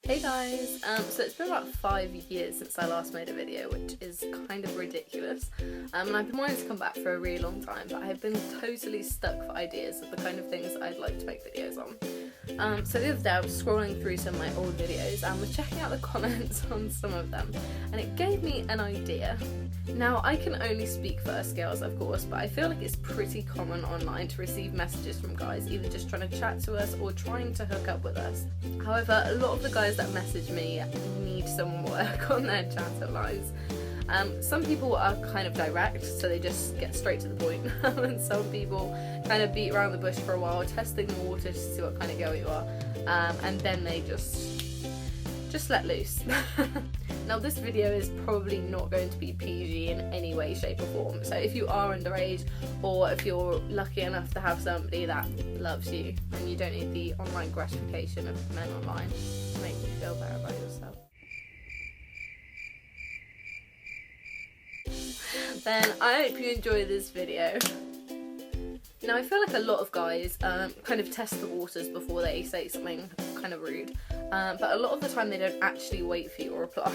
Hey guys, so it's been about 5 years since I last made a video, which is kind of ridiculous, and I've been wanting to come back for a really long time, but I've been totally stuck for ideas of the kind of things I'd like to make videos on. So the other day I was scrolling through some of my old videos and was checking out the comments on some of them, and it gave me an idea. Now, I can only speak for us girls, of course, but I feel like it's pretty common online to receive messages from guys either just trying to chat to us or trying to hook up with us. However, a lot of the guys that message me need some work on their chat lines. Some people are kind of direct, so they just get straight to the point, and some people kind of beat around the bush for a while, testing the water to see what kind of girl you are, and then they just let loose. Now, this video is probably not going to be PG in any way, shape or form, so if you are underage, or if you're lucky enough to have somebody that loves you and you don't need the online gratification of men online to make you feel better about yourself, then I hope you enjoy this video. Now, I feel like a lot of guys kind of test the waters before they say something kind of rude, but a lot of the time they don't actually wait for your reply,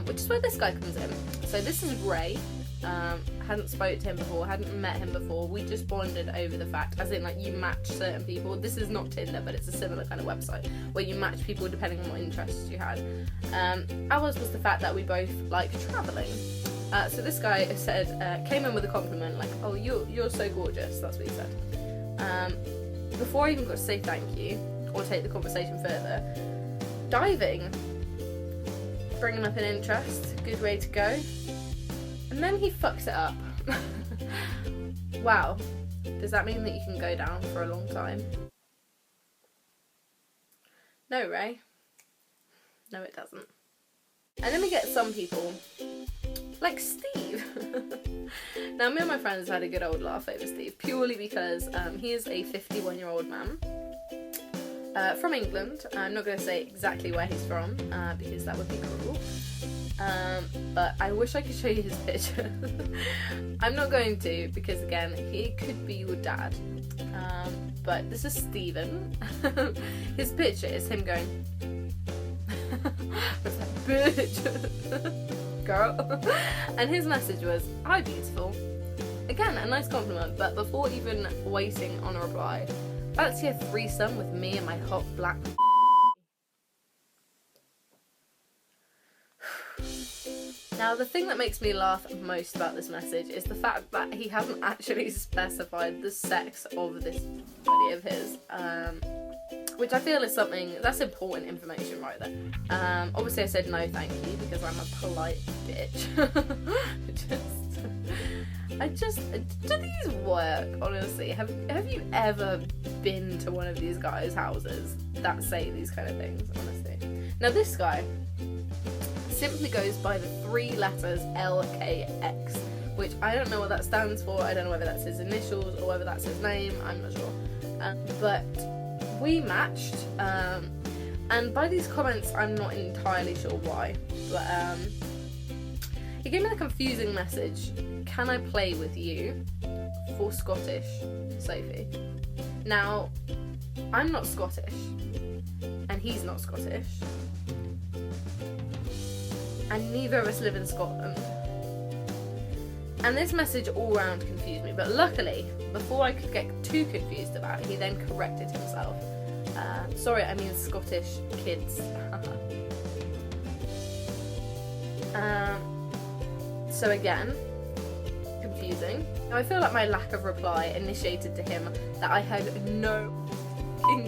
which is where this guy comes in. So this is Ray. Hadn't spoke to him before, hadn't met him before, we just bonded over the fact, as in like you match certain people. This is not Tinder, but it's a similar kind of website where you match people depending on what interests you had. Ours was the fact that we both like travelling. So this guy said, came in with a compliment like, "Oh, you're so gorgeous," that's what he said. Before I even got to say thank you or take the conversation further, diving, bringing up an interest, good way to go. And then he fucks it up. Wow, does that mean that you can go down for a long time? No, Ray. No, it doesn't. And then we get some people, like Steve. Now, me and my friends had a good old laugh over Steve, purely because he is a 51-year-old man from England. I'm not going to say exactly where he's from, because that would be cruel. But I wish I could show you his picture. I'm not going to, because again, he could be your dad. But this is Stephen. His picture is him going, "What's that bitch?" Girl. And his message was, "Hi, beautiful." Again, a nice compliment, but before even waiting on a reply, fancy a threesome with me and my hot black. Now, the thing that makes me laugh most about this message is the fact that he hasn't actually specified the sex of this buddy of his, which I feel is something that's important information right there. Obviously I said no thank you because I'm a polite bitch. Do these work, honestly? Have you ever been to one of these guys' houses that say these kind of things, honestly? Now, this guy simply goes by the 3 letters LKX, which I don't know what that stands for. I don't know whether that's his initials or whether that's his name, I'm not sure. But we matched, and by these comments I'm not entirely sure why, but he gave me the confusing message, "Can I play with you? For Scottish, Sophie." Now, I'm not Scottish, and he's not Scottish, and neither of us live in Scotland. And this message all round confused me, but luckily, before I could get too confused about it, he then corrected himself. Sorry, I mean Scottish kids. So again, confusing. Now, I feel like my lack of reply initiated to him that I had no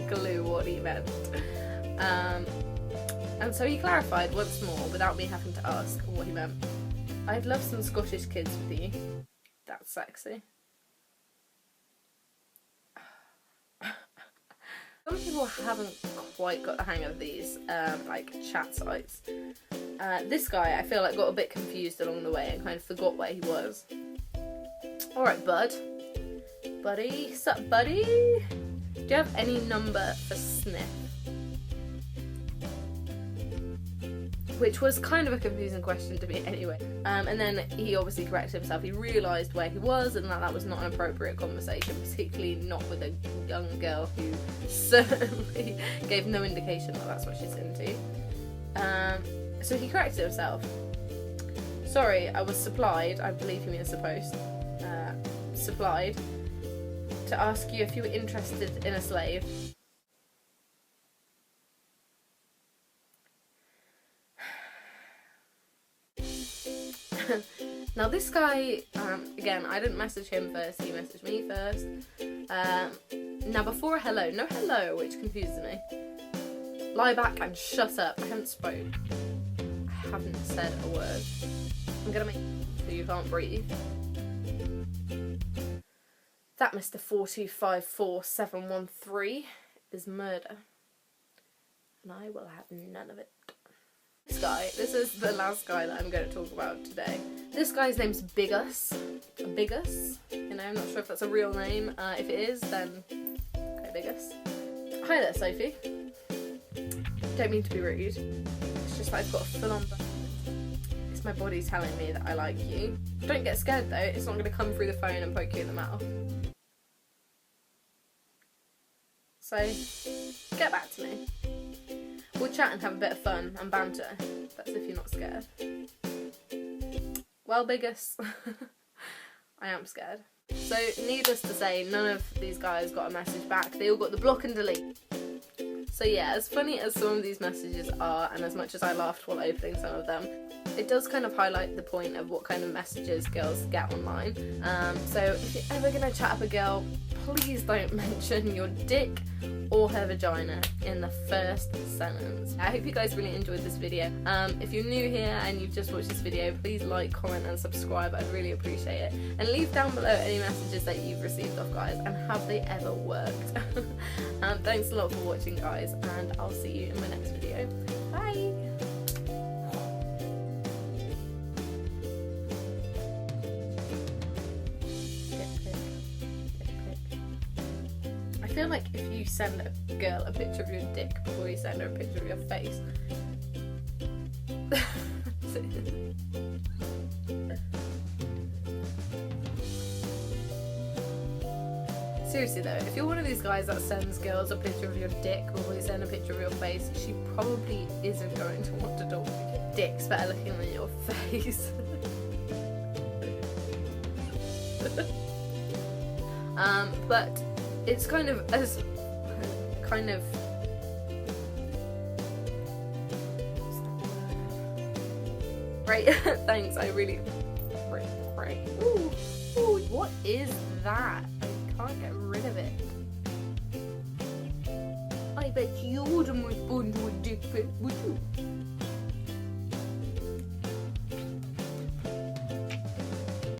clue what he meant. And so he clarified once more without me having to ask what he meant. "I'd love some Scottish kids with you." That's sexy. Some people haven't quite got the hang of these like chat sites. This guy, I feel like, got a bit confused along the way and kind of forgot where he was. Alright, bud. Buddy? Sup, buddy? Do you have any number for Sniff? which was kind of a confusing question to me anyway. And then he obviously corrected himself. He realised where he was and that was not an appropriate conversation, particularly not with a young girl who certainly gave no indication that that's what she's into. So he corrected himself. Sorry, I was supplied, I believe he means supposed, supplied, to ask you if you were interested in a slave. Now this guy, again, I didn't message him first, he messaged me first. Now before a hello, no hello, which confuses me. Lie back and shut up. I haven't spoke. I haven't said a word. I'm gonna make so you can't breathe. That Mr. 4254713 is murder. And I will have none of it. This guy, this is the last guy that I'm going to talk about today. This guy's name's Bigus. Bigus? You know, I'm not sure if that's a real name. If it is, then okay, Bigus. Hi there, Sophie. Don't mean to be rude. It's just I've got a full-on... It's my body telling me that I like you. Don't get scared though, it's not going to come through the phone and poke you in the mouth. So, get back to me. We'll chat and have a bit of fun and banter. That's if you're not scared. Well, Bigus, I am scared. So, needless to say, none of these guys got a message back. They all got the block and delete. So yeah, as funny as some of these messages are, and as much as I laughed while opening some of them, it does kind of highlight the point of what kind of messages girls get online. So if you're ever going to chat up a girl, please don't mention your dick or her vagina in the first sentence. I hope you guys really enjoyed this video. If you're new here and you've just watched this video, please like, comment and subscribe. I'd really appreciate it. And leave down below any messages that you've received off guys, and have they ever worked? Thanks a lot for watching guys, and I'll see you in my next video. Bye! I feel like if you send a girl a picture of your dick before you send her a picture of your face. Seriously though, if you're one of these guys that sends girls a picture of your dick before you send a picture of your face, she probably isn't going to want to talk to you. Dick's better looking than your face. But it's kind of right. Thanks, I really right. Ooh, what is that? I can't get rid of it. I bet you wouldn't respond to a dick pic, would you?